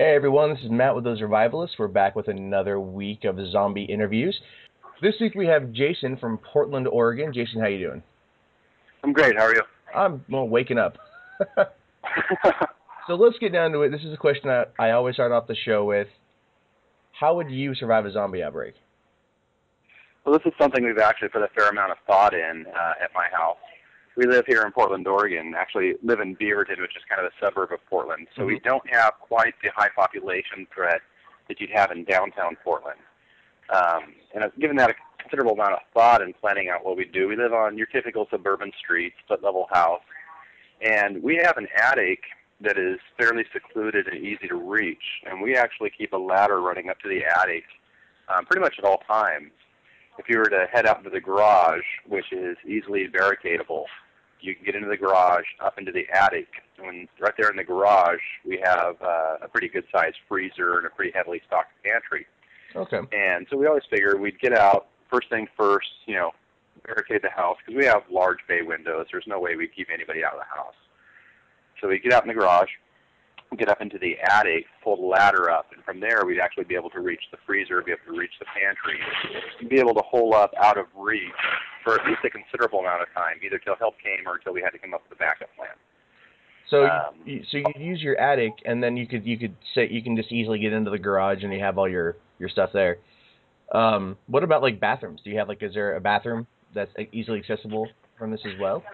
Hey everyone, this is Matt with the Zurvivalists. We're back with another week of zombie interviews. This week we have Jason from Portland, Oregon. Jason, how you doing? I'm great. How are you? I'm waking up. So let's get down to it. This is a question that I always start off the show with. How would you survive a zombie outbreak? Well, this is something we've actually put a fair amount of thought in at my house. We live here in Portland, Oregon, actually live in Beaverton, which is kind of a suburb of Portland. So we don't have quite the high population threat that you'd have in downtown Portland. And I've given that a considerable amount of thought in planning out what we do. We live on your typical suburban street, split-level house, and we have an attic that is fairly secluded and easy to reach. And we actually keep a ladder running up to the attic pretty much at all times. If you were to head out into the garage, which is easily barricadable, you can get into the garage, up into the attic. And right there in the garage, we have a pretty good-sized freezer and a pretty heavily stocked pantry. Okay. And so we always figured we'd get out, first thing first, barricade the house, because we have large bay windows. There's no way we'd keep anybody out of the house. So we'd get out in the garage, get up into the attic, pull the ladder up, and from there we'd actually be able to reach the freezer, be able to reach the pantry, and be able to hole up out of reach for at least a considerable amount of time, either till help came or until we had to come up with a backup plan. So, so you use your attic, and then you can just easily get into the garage, and you have all your stuff there. What about like bathrooms? Do you have is there a bathroom that's easily accessible from this as well?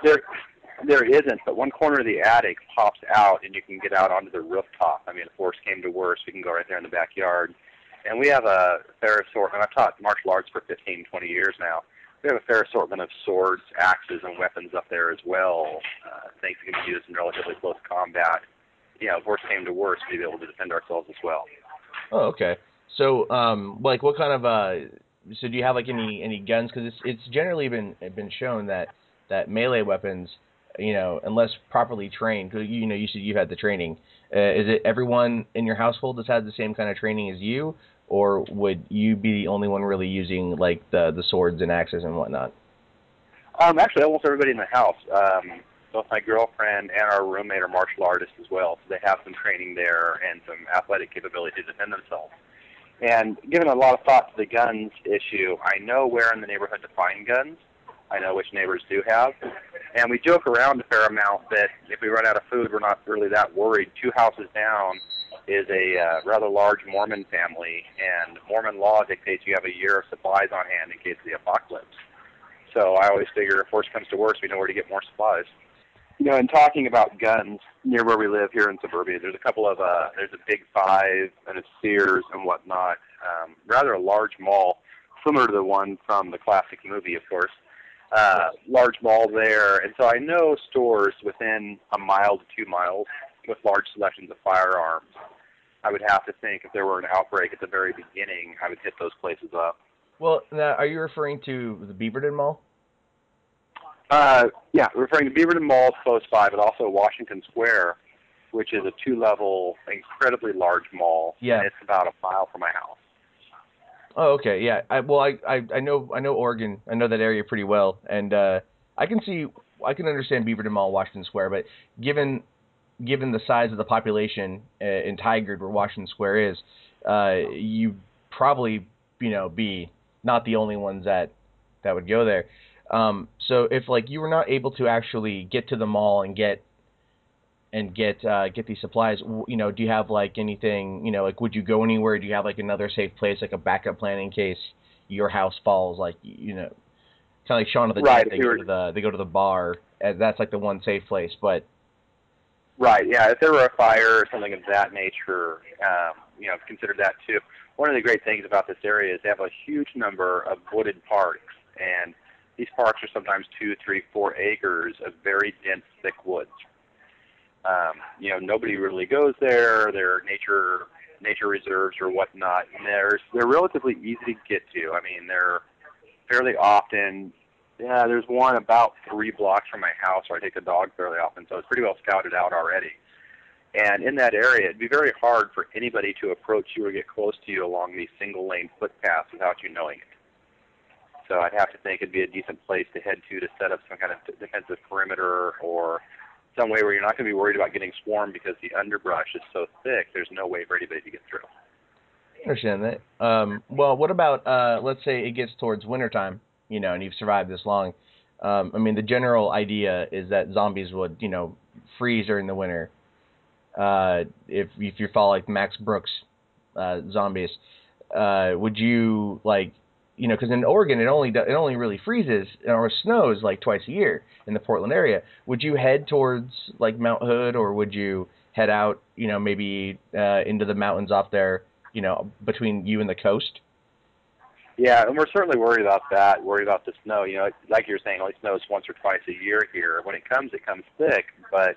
There isn't, but one corner of the attic pops out, and you can get out onto the rooftop. I mean, if worse came to worse, we can go right there in the backyard. And we have a fair assortment. I've taught martial arts for 15, 20 years now. We have a fair assortment of swords, axes, and weapons up there as well, things that can be used in relatively close combat. If worse came to worse, we'd be able to defend ourselves as well. Oh, okay. So, what kind of so do you have any guns? Because it's generally been shown that melee weapons, unless properly trained, because you said you've had the training. Is it everyone in your household that's had the same kind of training as you, or would you be the only one really using the swords and axes and whatnot? Actually, almost everybody in the house. Both my girlfriend and our roommate are martial artists as well, so they have some training there and some athletic capability to defend themselves. And given a lot of thought to the guns issue, I know where in the neighborhood to find guns. I know which neighbors do have. And we joke around a fair amount that if we run out of food, we're not really that worried. 2 houses down is a rather large Mormon family, and Mormon law dictates you have a year of supplies on hand in case of the apocalypse. So I always figure if worse comes to worse, we know where to get more supplies. In talking about guns, near where we live here in suburbia, there's a couple of, there's a Big Five and a Sears and whatnot, rather a large mall, similar to the one from the classic movie, of course. Large mall there, and so I know stores within 1 mile to 2 miles with large selections of firearms. I would have to think if there were an outbreak at the very beginning, I would hit those places up. Well, now, are you referring to the Beaverton Mall? Yeah, referring to Beaverton Mall close by, but also Washington Square, which is a 2-level, incredibly large mall. Yeah. And it's about 1 mile from my house. Oh, okay, yeah. I know Oregon. I know that area pretty well, and I can understand Beaverton Mall, Washington Square, but given the size of the population in Tigard, where Washington Square is, you probably be not the only ones that would go there. So if you were not able to actually get to the mall and get these supplies, do you have anything, would you go anywhere? Do you have another safe place, a backup plan in case your house falls, kind of like Shaun of the Dead, they go to the bar, and that's the one safe place, but. Right, yeah, if there were a fire or something of that nature, consider that too. One of the great things about this area is they have a huge number of wooded parks, and these parks are sometimes 2, 3, 4 acres of very dense, thick woods. Nobody really goes there. They're nature reserves or whatnot, and they're relatively easy to get to. I mean, they're fairly often. Yeah, there's one about 3 blocks from my house where I take the dog fairly often, so it's pretty well scouted out already. And in that area, it'd be very hard for anybody to approach you or get close to you along these single-lane footpaths without you knowing it. So I'd have to think it'd be a decent place to head to set up some kind of defensive perimeter or some way where you're not going to be worried about getting swarmed because the underbrush is so thick. There's no way for anybody to get through. I understand that. Well, what about, let's say it gets towards wintertime, and you've survived this long. I mean, the general idea is that zombies would, freeze during the winter. If you follow like Max Brooks, zombies, would you because in Oregon it only really freezes or snows like twice a year in the Portland area. Would you head towards like Mount Hood, or would you head out, maybe into the mountains off there, between you and the coast? Yeah, and we're certainly worried about that. Worried about the snow. Like you're saying, it only snows once or twice a year here. When it comes thick, but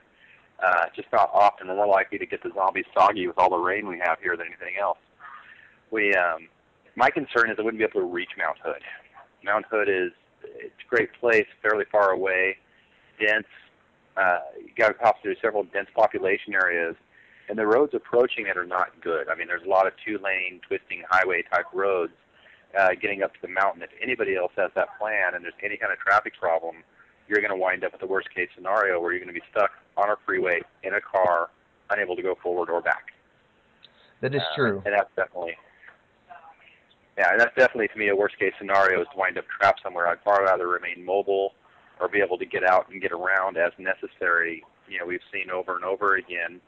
just not often. We're more likely to get the zombies soggy with all the rain we have here than anything else. My concern is I wouldn't be able to reach Mount Hood. Mount Hood it's a great place, fairly far away, dense. You got to pass through several dense population areas, and the roads approaching it are not good. I mean, there's a lot of two-lane, twisting highway-type roads getting up to the mountain. If anybody else has that plan and there's any kind of traffic problem, you're going to wind up with the worst-case scenario where you're going to be stuck on a freeway in a car, unable to go forward or back. That is true. And that's definitely... Yeah, and that's definitely, to me, a worst-case scenario is to wind up trapped somewhere. I'd far rather remain mobile or be able to get out and get around as necessary. We've seen over and over again,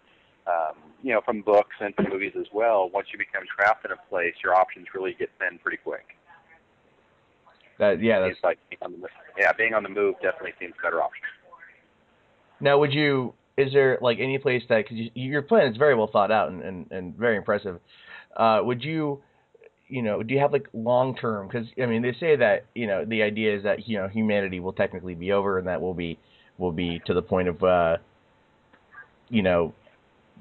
from books and from movies as well, once you become trapped in a place, your options really get thin pretty quick. That's like being on the move definitely seems a better option. Now, is there like any place that, because your plan is very well thought out and very impressive, would you, do you have like long term? Because I mean, they say that the idea is that humanity will technically be over, and that will be to the point of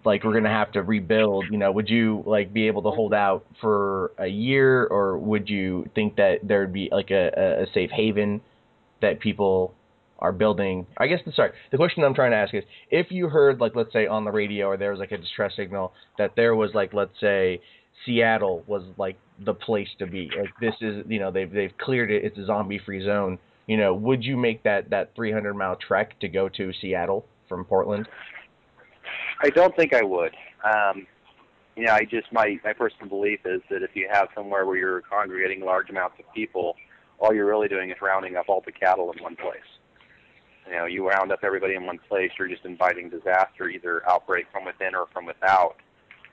like we're gonna have to rebuild. Would you like be able to hold out for a year, or would you think that there would be like a safe haven that people are building? I guess the question I'm trying to ask is, if you heard like, let's say on the radio, or there was like a distress signal that there was like, let's say Seattle was like the place to be. Like this is, they've cleared it. It's a zombie-free zone. Would you make that 300-mile trek to go to Seattle from Portland? I don't think I would. My personal belief is that if you have somewhere where you're congregating large amounts of people, all you're really doing is rounding up all the cattle in one place. You round up everybody in one place, you're just inviting disaster, either outbreak from within or from without.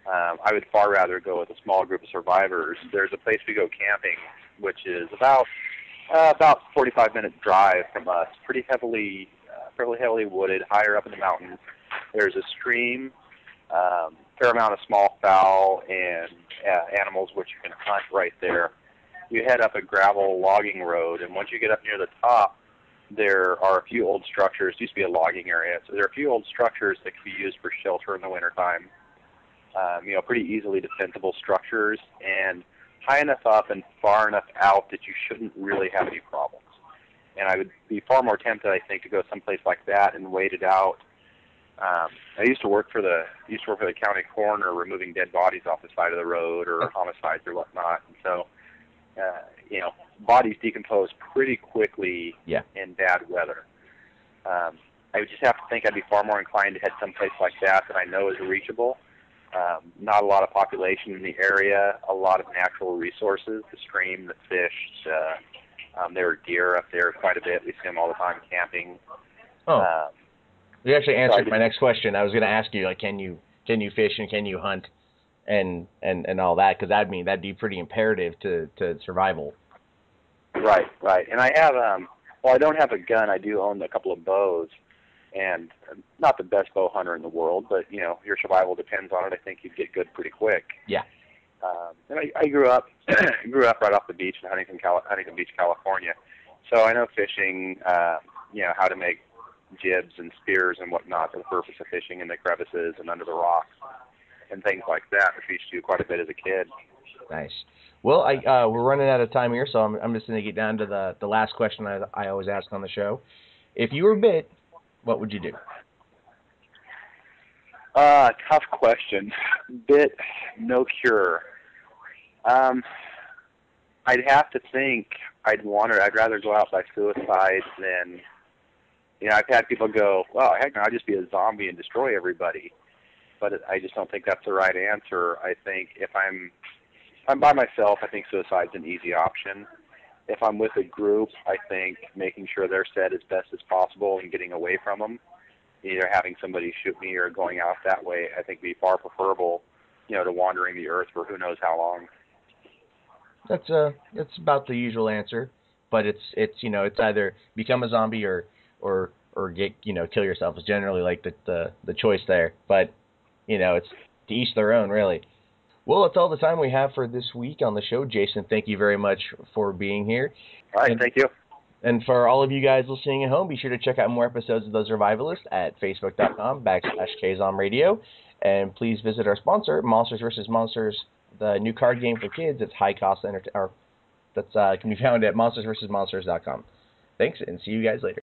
I would far rather go with a small group of survivors. There's a place we go camping, which is about 45-minute drive from us, fairly heavily wooded, higher up in the mountains. There's a stream, fair amount of small fowl and animals which you can hunt right there. You head up a gravel logging road, and once you get up near the top, there are a few old structures. It used to be a logging area, so there are a few old structures that can be used for shelter in the wintertime. Pretty easily defensible structures, and high enough up and far enough out that you shouldn't really have any problems. And I would be far more tempted, I think, to go someplace like that and wait it out. I used to work for the county coroner, removing dead bodies off the side of the road or homicides or whatnot. And so, bodies decompose pretty quickly in bad weather. I would just have to think I'd be far more inclined to head someplace like that I know is reachable. Not a lot of population in the area, a lot of natural resources, the stream, the fish. There are deer up there quite a bit. We see them all the time camping. You actually answered my next question. I was going to ask you, like, can you fish and can you hunt and all that? Because that'd be pretty imperative to survival. Right. And I have, I don't have a gun. I do own a couple of bows. And not the best bow hunter in the world, but your survival depends on it. I think you'd get good pretty quick. Yeah. And I grew up right off the beach in Huntington Beach, California. So I know fishing. How to make jibs and spears and whatnot for the purpose of fishing in the crevices and under the rocks and things like that, which we used to do quite a bit as a kid. Nice. Well, we're running out of time here, so I'm just going to get down to the last question I always ask on the show. If you were bit, what would you do? Tough question. Bit, no cure. I'd have to think I'd rather go out by suicide than You know, I've had people go, well, heck, no, I'll just be a zombie and destroy everybody. But I just don't think that's the right answer. I think if I'm by myself, I think suicide's an easy option. If I'm with a group, I think making sure they're set as best as possible and getting away from them, either having somebody shoot me or going out that way, I think would be far preferable, to wandering the earth for who knows how long. That's about the usual answer, but it's either become a zombie or get kill yourself is generally like the choice there. But it's to each their own, really. Well, that's all the time we have for this week on the show. Jason, thank you very much for being here. All right, thank you. And for all of you guys listening at home, be sure to check out more episodes of The Zurvivalist at facebook.com/kzomradio. And please visit our sponsor, Monsters vs. Monsters, the new card game for kids. It's high cost can be found at monstersvsmonsters.com. Thanks, and see you guys later.